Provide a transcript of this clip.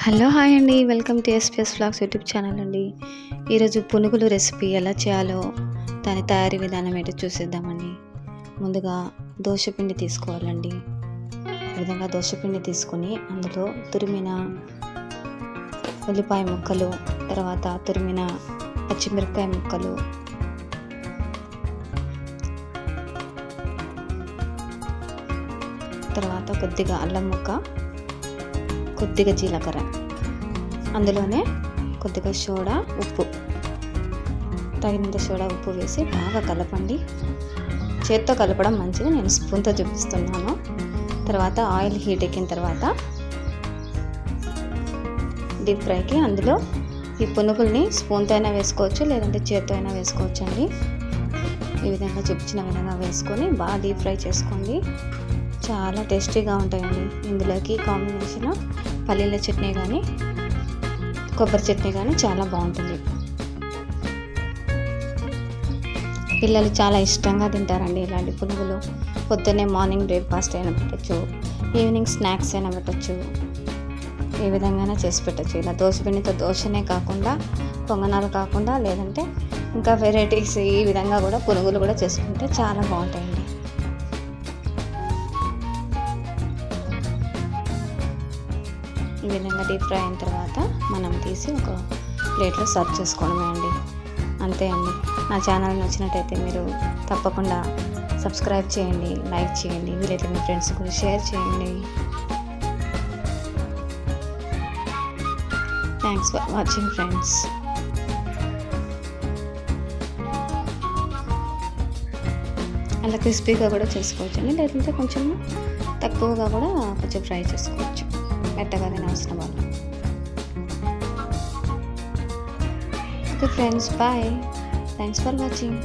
Hello hi అండి, welcome to SPS vlogs YouTube channel అండి. ఈరోజు పునుగులు రెసిపీ ఎలా చేయాలో దాని తయారీ విధానం ఏంటో చూసేద్దామండి. ముందుగా దోశపిండి తీసుకోవాలండి. ఈ విధంగా దోశపిండి తీసుకొని అందులో తురిమిన ఉల్లిపాయ ముక్కలు, తర్వాత తురిమిన పచ్చిమిరపకాయ ముక్కలు, తర్వాత కొద్దిగా అల్లం ముక్క, కొద్దిగా జీలకర్ర, అందులోనే కొద్దిగా సోడా, ఉప్పు, తగినంత సోడా ఉప్పు వేసి బాగా కలపండి. చేత్తో కలపడం మంచిది, నేను స్పూన్తో చూపిస్తున్నాను. తర్వాత ఆయిల్ హీట్ ఎక్కిన తర్వాత డీప్ ఫ్రైకి అందులో ఈ పునుగుల్ని స్పూన్తో అయినా వేసుకోవచ్చు, లేదంటే చేత్తో అయినా వేసుకోవచ్చు అండి. ఈ విధంగా చూపించిన విధంగా వేసుకొని బాగా డీప్ ఫ్రై చేసుకోండి. చాలా టేస్టీగా ఉంటాయండి. ఇందులోకి కాంబినేషన్ పల్లీల చట్నీ కానీ కొబ్బరి చట్నీ కానీ చాలా బాగుంటుంది. పిల్లలు చాలా ఇష్టంగా తింటారండి ఇలాంటి పునుగులు. పొద్దున్నే మార్నింగ్ బ్రేక్ఫాస్ట్ అయినా పెట్టచ్చు, ఈవినింగ్ స్నాక్స్ అయినా పెట్టచ్చు, ఏ విధంగానే చేసి పెట్టచ్చు. ఇలా దోశపిండితో దోశనే కాకుండా, పొంగనాలు కాకుండా, లేదంటే ఇంకా వెరైటీస్ ఈ విధంగా కూడా పునుగులు కూడా చేసుకుంటే చాలా బాగుంటాయండి. ఈ విధంగా డీప్ ఫ్రై అయిన తర్వాత మనం తీసి ఒక ప్లేట్లో సర్వ్ చేసుకోవడమే అండి. అంతే అండి. నా ఛానల్ నచ్చినట్టయితే మీరు తప్పకుండా సబ్స్క్రైబ్ చేయండి, లైక్ చేయండి, వీలైతే మీ ఫ్రెండ్స్ కూడా షేర్ చేయండి. Thanks for watching friends. అలా క్రిస్పీగా కూడా చేసుకోవచ్చు అండి, లేదంటే కొంచెం తక్కువగా కూడా కొంచెం ఫ్రై చేసుకోవచ్చు, మెత్తగా తినవలసిన వాళ్ళు. Okay friends, bye. Thanks for watching.